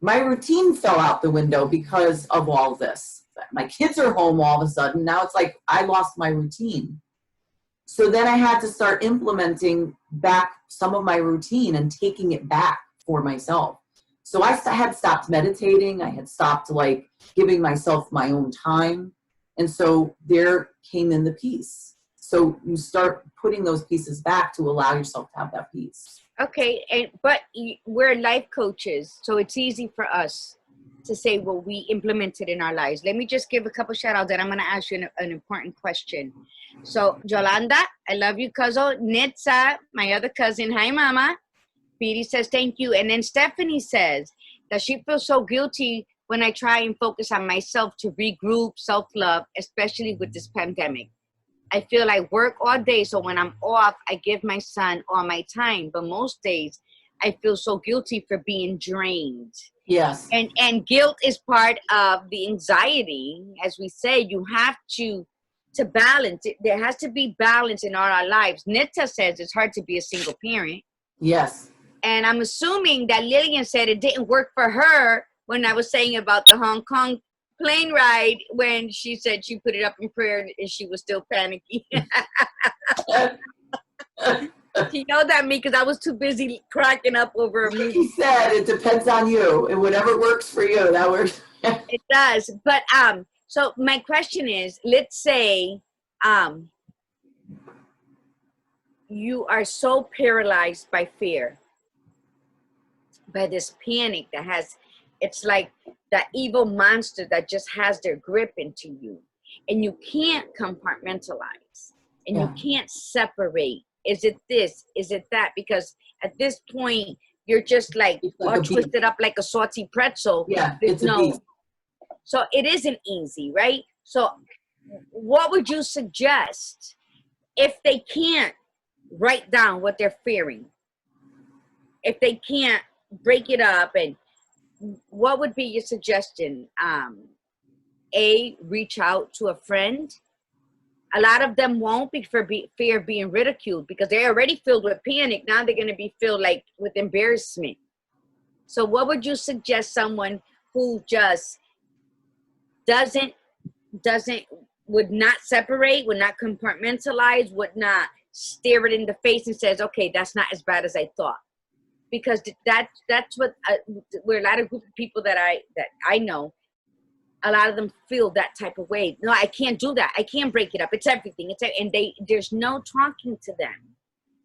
My routine fell out the window because of all this. My kids are home all of a sudden. Now it's like I lost my routine. So then I had to start implementing back some of my routine and taking it back for myself. So I had stopped meditating. I had stopped like giving myself my own time. And so there came in the peace. So you start putting those pieces back to allow yourself to have that peace. Okay, but we're life coaches, so it's easy for us to say what we implemented in our lives. Let me just give a couple shout outs, and I'm going to ask you an important question. So Yolanda, I love you, cousin. Nitsa, my other cousin, hi mama. Piri says thank you. And then Stephanie says that she feels so guilty when I try and focus on myself to regroup, self-love, especially with this pandemic. I feel I work all day, so when I'm off, I give my son all my time. But most days, I feel so guilty for being drained. Yes. And guilt is part of the anxiety. As we say, you have to balance. There has to be balance in all our lives. Nita says it's hard to be a single parent. Yes. And I'm assuming that Lillian said it didn't work for her when I was saying about the Hong Kong plane ride, when she said she put it up in prayer and she was still panicky. You know that me, because I was too busy cracking up over a movie. He said it depends on you, and whatever works for you, that works. It does. But so my question is, let's say you are so paralyzed by fear, by this panic that has, it's like that evil monster that just has their grip into you, and you can't compartmentalize, and you can't separate. Is it this? Is it that? Because at this point, you're just like all twisted up like a salty pretzel. Yeah, it's a beast. So it isn't easy, right? So what would you suggest if they can't write down what they're fearing, if they can't break it up, and what would be your suggestion? A, reach out to a friend. A lot of them won't for fear of being ridiculed, because they're already filled with panic. Now they're going to be filled like with embarrassment. So what would you suggest someone who just would not separate, would not compartmentalize, would not stare it in the face and says, okay, that's not as bad as I thought? Because that's what where a lot of group of people that I know, a lot of them feel that type of way. No, I can't do that. I can't break it up. It's everything. And there's no talking to them.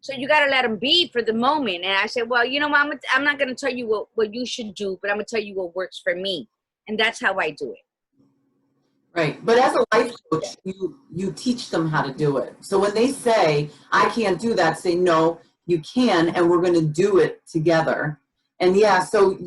So you got to let them be for the moment. And I said, well, you know what? I'm not going to tell you what you should do, but I'm going to tell you what works for me. And that's how I do it. Right. But as a life coach, you teach them how to do it. So when they say, I can't do that, say, no, you can, and we're going to do it together. And yeah, so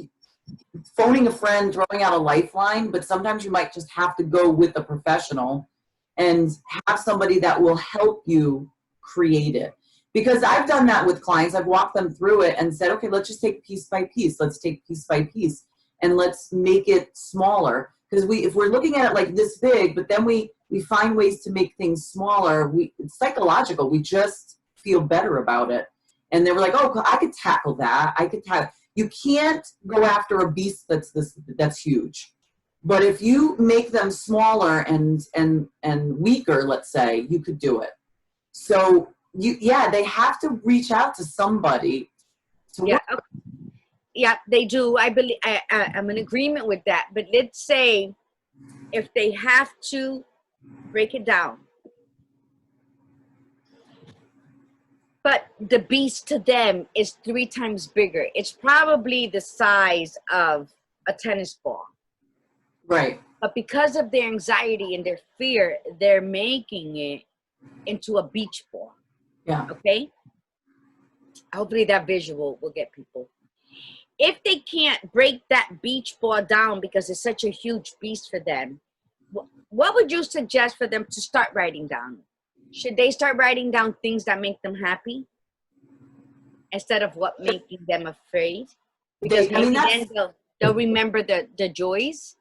phoning a friend, throwing out a lifeline, but sometimes you might just have to go with a professional and have somebody that will help you create it. Because I've done that with clients. I've walked them through it and said, okay, let's just take piece by piece. Let's take piece by piece and let's make it smaller. Because if we're looking at it like this big, but then we find ways to make things smaller, it's psychological. We just feel better about it. And they were like, oh, I could tackle that. You can't go after a beast that's huge. But if you make them smaller and weaker, let's say, you could do it. So they have to reach out to somebody. Yeah, they do. I believe I'm in agreement with that. But let's say if they have to break it down, but the beast to them is 3 times bigger. It's probably the size of a tennis ball. Right. But because of their anxiety and their fear, they're making it into a beach ball. Yeah. Okay? Hopefully that visual will get people. If they can't break that beach ball down because it's such a huge beast for them, what would you suggest for them to start writing down? Should they start writing down things that make them happy instead of what making them afraid? Because maybe then they'll remember the joys.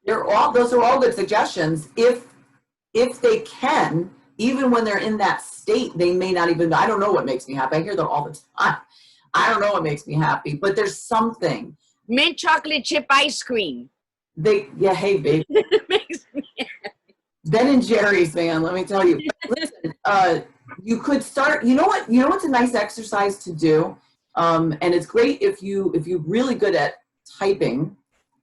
Those are all good suggestions. If they can, even when they're in that state, they may not even, I don't know what makes me happy. I hear that all the time. I don't know what makes me happy, but there's something. Mint chocolate chip ice cream. Hey, baby. Makes me happy. Ben and Jerry's, man, let me tell you. Listen, you could start, you know what's a nice exercise to do? And it's great if you're really good at typing,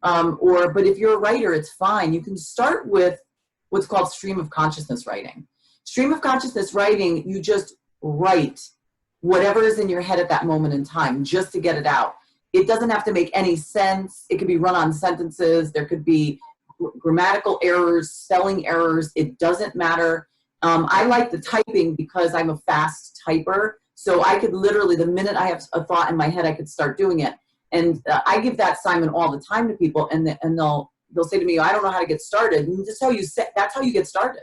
but if you're a writer, it's fine. You can start with what's called stream of consciousness writing. Stream of consciousness writing, you just write whatever is in your head at that moment in time, just to get it out. It doesn't have to make any sense. It could be run-on sentences. There could be grammatical errors, spelling errors. It doesn't matter. I like the typing because I'm a fast typer. So I could literally, the minute I have a thought in my head, I could start doing it. And I give that assignment all the time to people, and they'll say to me, I don't know how to get started. And that's how you get started.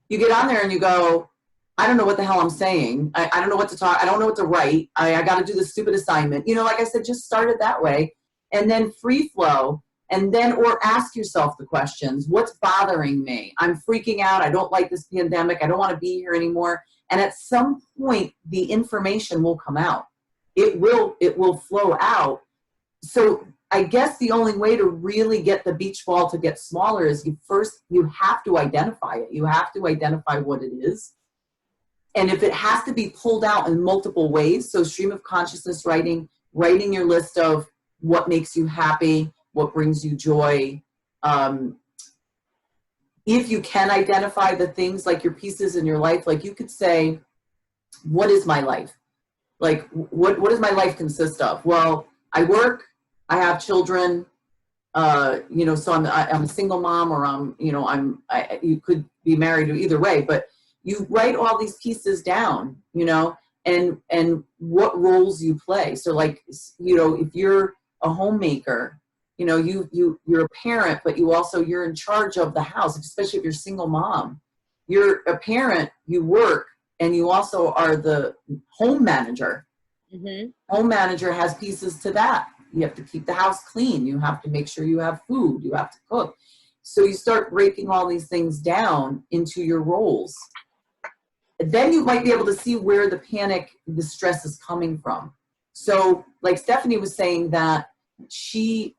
You get on there and you go, I don't know what the hell I'm saying. I don't know what to talk. I don't know what to write. I got to do this stupid assignment. Like I said, just start it that way, and then free flow, or ask yourself the questions. What's bothering me? I'm freaking out. I don't like this pandemic. I don't want to be here anymore. And at some point, the information will come out. It will flow out. So I guess the only way to really get the beach ball to get smaller is you have to identify it. You have to identify what it is. And if it has to be pulled out in multiple ways, so stream of consciousness writing your list of what makes you happy, what brings you joy. If you can identify the things like your pieces in your life, like you could say, what is my life? Like, what does my life consist of? Well, I work, I have children, so I'm a single mom, or you could be married or either way, but you write all these pieces down, and what roles you play. So like, if you're a homemaker, you're a parent, but you're in charge of the house, especially if you're a single mom. You're a parent, you work, and you also are the home manager. Mm-hmm. Home manager has pieces to that. You have to keep the house clean. You have to make sure you have food. You have to cook. So you start breaking all these things down into your roles. Then you might be able to see where the panic, the stress is coming from. So like Stephanie was saying that she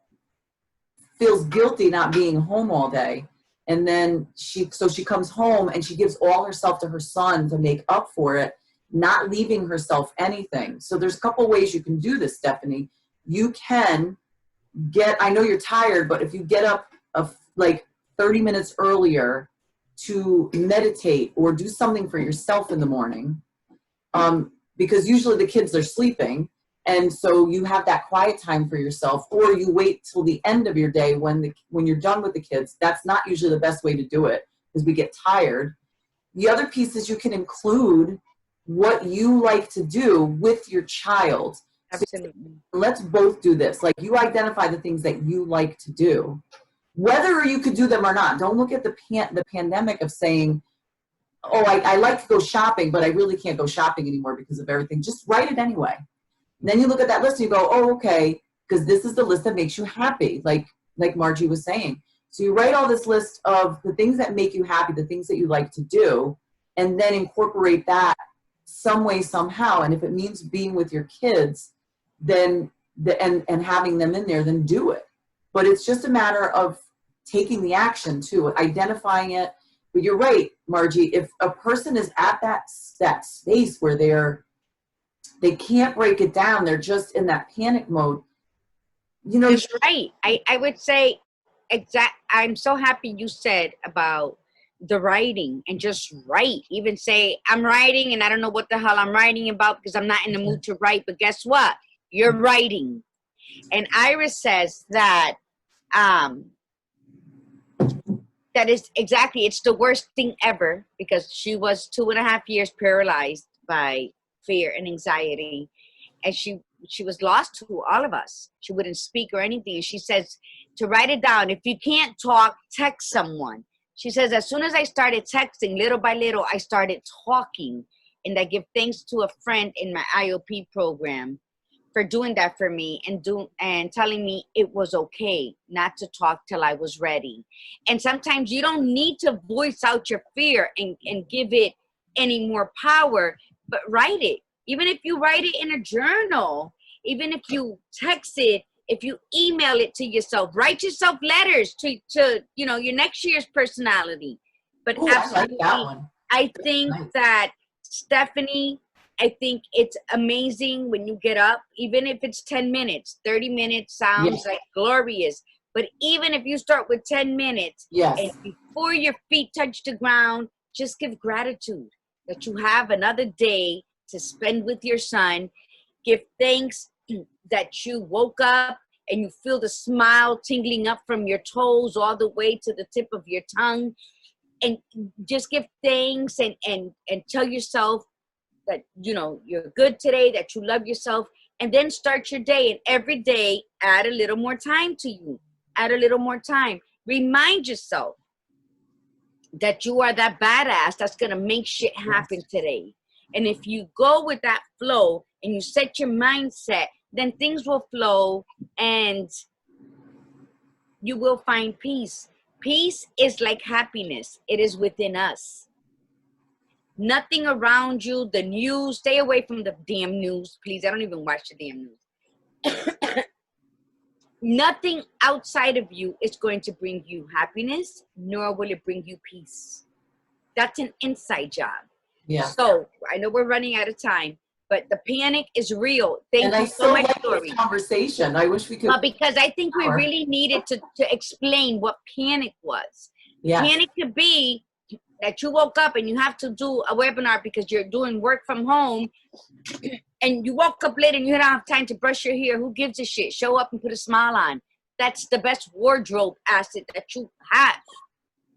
feels guilty not being home all day. And then she comes home and she gives all herself to her son to make up for it, not leaving herself anything. So there's a couple ways you can do this, Stephanie. You can I know you're tired, but if you get up like 30 minutes earlier to meditate or do something for yourself in the morning, because usually the kids are sleeping, and so you have that quiet time for yourself, or you wait till the end of your day when you're done with the kids. That's not usually the best way to do it because we get tired. The other piece is you can include what you like to do with your child. Absolutely. So let's both do this. Like, you identify the things that you like to do, whether you could do them or not. Don't look at the pandemic of saying, oh, I like to go shopping, but I really can't go shopping anymore because of everything. Just write it anyway. And then you look at that list and you go, oh, okay, because this is the list that makes you happy, like Margie was saying. So you write all this list of the things that make you happy, the things that you like to do, and then incorporate that some way, somehow. And if it means being with your kids, then and having them in there, then do it. But it's just a matter of taking the action too, identifying it. But you're right, Margie, if a person is at that space where they can't break it down, they're just in that panic mode, you know. You're right. I would say I'm so happy you said about the writing, and just write. Even say, I'm writing and I don't know what the hell I'm writing about because I'm not in the mood to write. But guess what? You're writing. And Iris says that that is exactly, it's the worst thing ever, because she was 2.5 years paralyzed by fear and anxiety, and she was lost to all of us. She wouldn't speak or anything. And she says to write it down. If you can't talk, text someone. She says, as soon as I started texting, little by little, I started talking. And I give thanks to a friend in my IOP program for doing that for me, and telling me it was okay not to talk till I was ready. And sometimes you don't need to voice out your fear and give it any more power, but write it. Even if you write it in a journal, even if you text it, if you email it to yourself, write yourself letters to your next year's personality. But Ooh, absolutely, I like that one. I think that, Stephanie, I think it's amazing when you get up, even if it's 10 minutes, 30 minutes sounds like glorious. But even if you start with 10 minutes, and before your feet touch the ground, just give gratitude that you have another day to spend with your son. Give thanks that you woke up and you feel the smile tingling up from your toes all the way to the tip of your tongue. And just give thanks and tell yourself that you're good today, that you love yourself, and then start your day. And every day add a little more time to you. Add a little more time. Remind yourself that you are that badass that's gonna make shit happen today. And if you go with that flow and you set your mindset, then things will flow and you will find peace. Peace is like happiness. It is within us. Nothing around you, the news, stay away from the damn news, please. I don't even watch the damn news. Nothing outside of you is going to bring you happiness, nor will it bring you peace. That's an inside job. Yeah. So I know we're running out of time, but the panic is real. Thank you so much, Lori. Conversation. I wish we could. Because I think we really needed to explain what panic was. Yeah. Panic could be that you woke up and you have to do a webinar because you're doing work from home, and you woke up late and you don't have time to brush your hair. Who gives a shit? Show up and put a smile on. That's the best wardrobe asset that you have,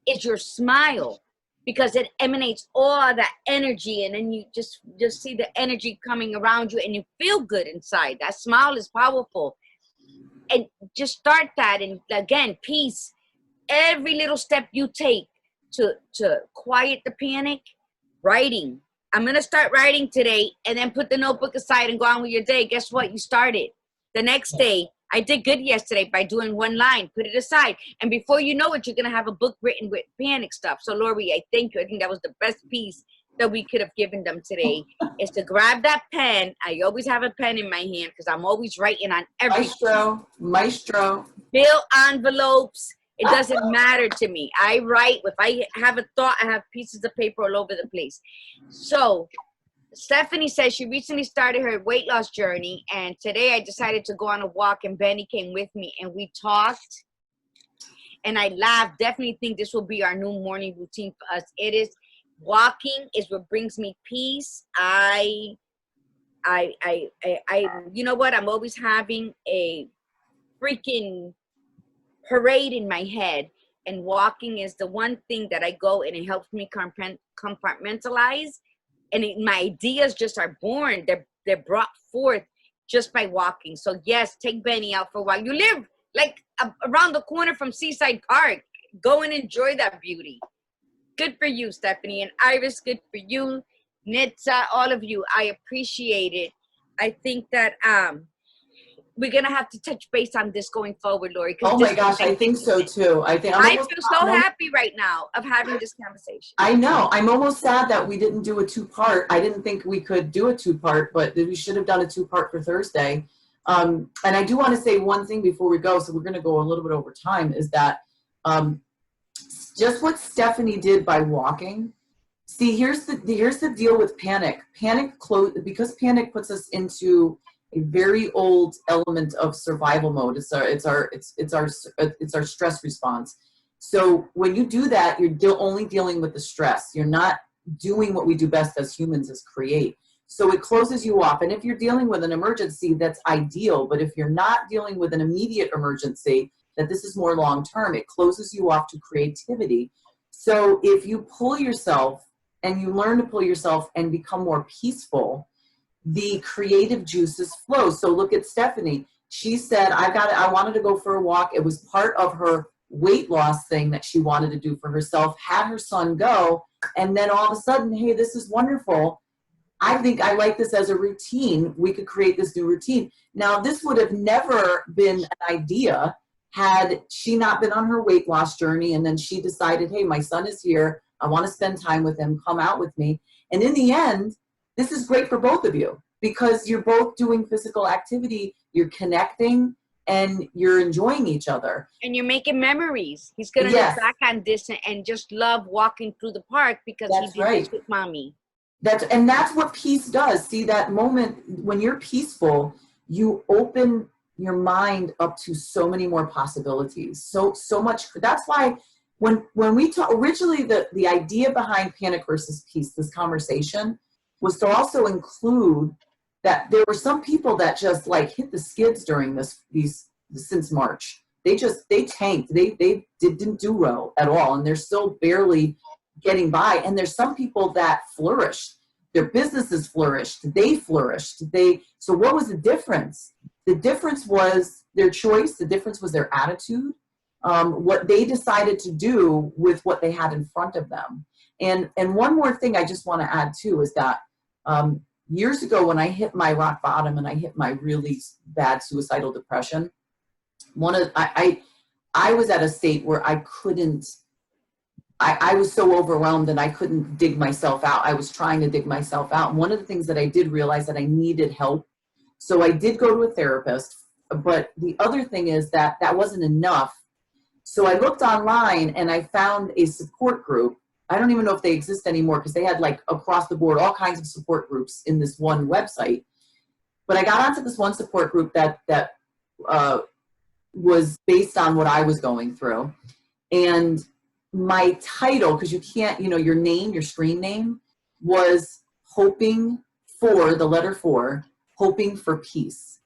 is your smile, because it emanates all that energy, and then you just see the energy coming around you and you feel good inside. That smile is powerful. And just start that. And again, peace. Every little step you take to quiet the panic, writing, I'm going to start writing today, and then put the notebook aside and go on with your day. Guess what? You started. The next day, I did good yesterday by doing one line, put it aside. And before you know it, you're going to have a book written with panic stuff. So Lori, I thank you. I think that was the best piece that we could have given them today, is to grab that pen. I always have a pen in my hand because I'm always writing on everything. Maestro. Bill envelopes. It doesn't matter to me. I write. If I have a thought, I have pieces of paper all over the place. So Stephanie says she recently started her weight loss journey, and today I decided to go on a walk, and Benny came with me, and we talked, and I laughed. Definitely think this will be our new morning routine for us. It is walking is what brings me peace. I you know what? I'm always having a freaking parade in my head, and walking is the one thing that I go and it helps me compartmentalize, and my ideas just are born. They're brought forth just by walking. So yes, take Benny out for a while. You live like around the corner from Seaside Park. Go and enjoy that beauty. Good for you, Stephanie, and Iris. Good for you, Nitsa, all of you. I appreciate it. I think that we're gonna have to touch base on this going forward, Lori. Oh my gosh, I think so too. I feel so happy right now of having this conversation. I know. I'm almost sad that we didn't do a 2-part. I didn't think we could do a 2-part, but we should have done a 2-part for Thursday. And I do want to say one thing before we go, so we're going to go a little bit over time, is that just what Stephanie did by walking. See, here's the deal with panic. Because panic puts us into a very old element of survival mode. It's our stress response. So when you do that, you're only dealing with the stress. You're not doing what we do best as humans, is create. So it closes you off. And if you're dealing with an emergency, that's ideal. But if you're not dealing with an immediate emergency, that this is more long-term, it closes you off to creativity. So if you pull yourself and you learn to pull yourself and become more peaceful, the creative juices flow. So look at Stephanie. She said, I wanted to go for a walk. It was part of her weight loss thing that she wanted to do for herself, had her son go, and then all of a sudden, hey, this is wonderful. I think I like this as a routine. We could create this new routine. Now, this would have never been an idea had she not been on her weight loss journey, and then she decided, hey, my son is here. I want to spend time with him. Come out with me. And in the end, this is great for both of you because you're both doing physical activity, you're connecting, and you're enjoying each other. And you're making memories. He's going to look back on this and just love walking through the park because he did this with mommy. That's what peace does. See, that moment when you're peaceful, you open your mind up to so many more possibilities. So much. That's why when we talk, originally the idea behind panic versus peace, this conversation, was to also include that there were some people that just like hit the skids during since March. They tanked. They didn't do well at all, and they're still barely getting by. And there's some people that flourished. Their businesses flourished. They flourished. So what was the difference? The difference was their choice. The difference was their attitude. What they decided to do with what they had in front of them. And one more thing I just want to add too is that years ago when I hit my rock bottom and I hit my really bad suicidal depression, I was at a state where I was so overwhelmed and I couldn't dig myself out. I was trying to dig myself out. And one of the things that I did realize that I needed help. So I did go to a therapist, but the other thing is that wasn't enough. So I looked online and I found a support group. I don't even know if they exist anymore because they had like across the board all kinds of support groups in this one website. But I got onto this one support group that was based on what I was going through. And my title, because you can't, your name, your screen name, was hoping for, the letter 4, hoping for peace.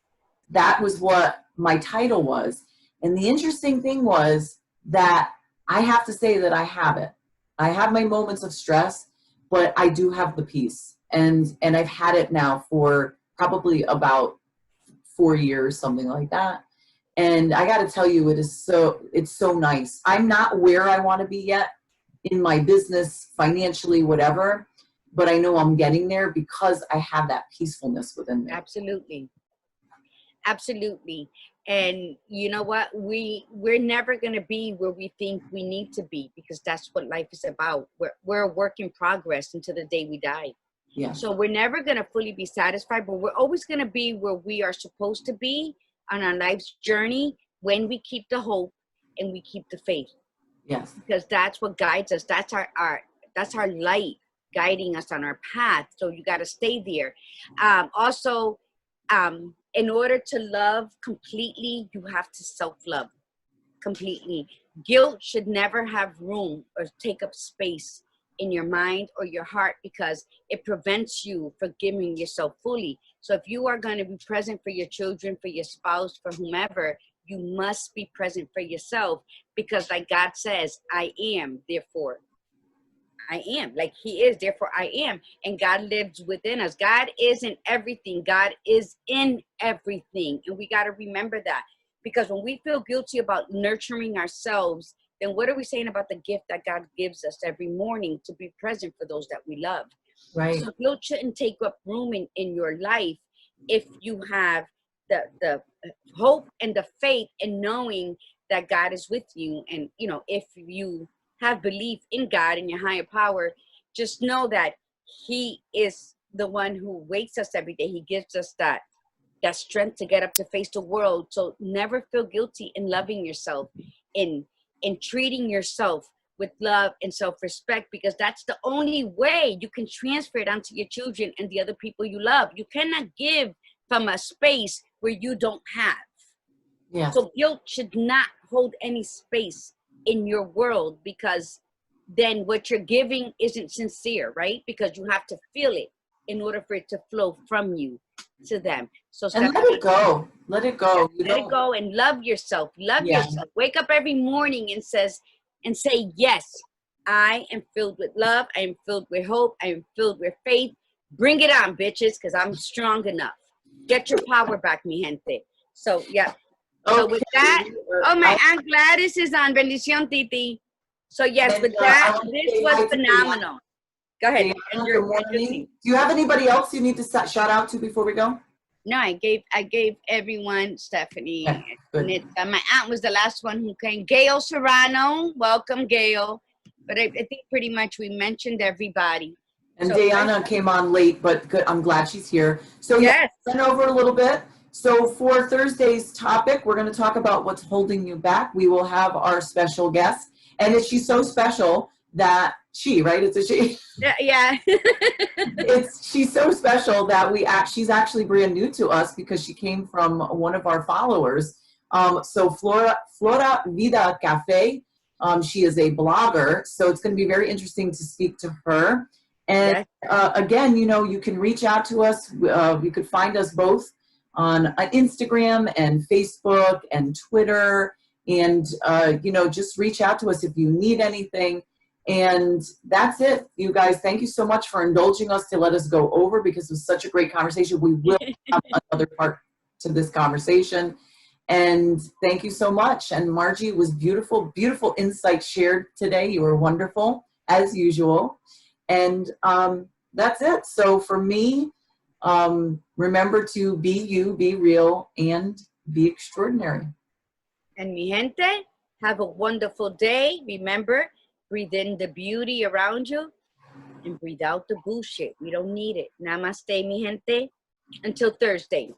That was what my title was. And the interesting thing was that I have to say that I have it. I have my moments of stress, but I do have the peace. And I've had it now for probably about 4 years, something like that. And I got to tell you, it's so nice. I'm not where I want to be yet in my business, financially, whatever. but I know I'm getting there because I have that peacefulness within me. Absolutely. Absolutely. And you know what? We're never going to be where we think we need to be, because that's what life is about. We're a work in progress until the day we die. Yeah. So we're never going to fully be satisfied, but we're always going to be where we are supposed to be on our life's journey when we keep the hope and we keep the faith. Yes. Because that's what guides us. That's our light guiding us on our path. So you got to stay there. Also, in order to love completely, you have to self-love completely. Guilt should never have room or take up space in your mind or your heart, because it prevents you from giving yourself fully. So if you are going to be present for your children, for your spouse, for whomever, you must be present for yourself, because like God says, I am, therefore I am. Like he is, therefore I am. And God lives within us. God isn't everything. God is in everything. And we got to remember that, because when we feel guilty about nurturing ourselves, then what are we saying about the gift that God gives us every morning to be present for those that we love? Right. So guilt shouldn't take up room in your life if you have the hope and the faith in knowing that God is with you. And, you know, if you have belief in God and your higher power, just know that he is the one who wakes us every day. He gives us that strength to get up to face the world. So never feel guilty in loving yourself, in treating yourself with love and self-respect, because that's the only way you can transfer it onto your children and the other people you love. You cannot give from a space where you don't have. Yeah. So guilt should not hold any space in your world, because then what you're giving isn't sincere, right? Because you have to feel it in order for it to flow from you to them. So And let it go. Let it go. let it go and love yourself. Love yourself. Wake up every morning and say, yes, I am filled with love. I am filled with hope. I am filled with faith. Bring it on, bitches, because I'm strong enough. Get your power back, mi gente. So, yeah. So with that, oh, my Aunt Gladys is on. Bendición, Titi. So, yes, with that, this was phenomenal. Go ahead. Good morning. Do you have anybody else you need to shout out to before we go? No, I gave everyone, Stephanie. Good. My aunt was the last one who came. Gail Serrano, welcome, Gail. But I think pretty much we mentioned everybody. And so, Diana came on late, but good. I'm glad she's here. So yes, went over a little bit. So for Thursday's topic, we're going to talk about what's holding you back. We will have our special guest, and she's so special that right? It's a she. Yeah. She's so special that she's actually brand new to us, because she came from one of our followers. So Flora Viva Cafe. She is a blogger, so it's going to be very interesting to speak to her. And again, you can reach out to us. You could find us both on Instagram and Facebook and Twitter, and just reach out to us if you need anything. And that's it, you guys. Thank you so much for indulging us to let us go over, because it was such a great conversation. We will have another part to this conversation. And thank you so much. And Margie, it was beautiful, beautiful insights shared today. You were wonderful, as usual. And that's it. So for me, remember to be you, be real, and be extraordinary. And mi gente, have a wonderful day. Remember, breathe in the beauty around you and breathe out the bullshit. We don't need it. Namaste, mi gente. Until Thursday.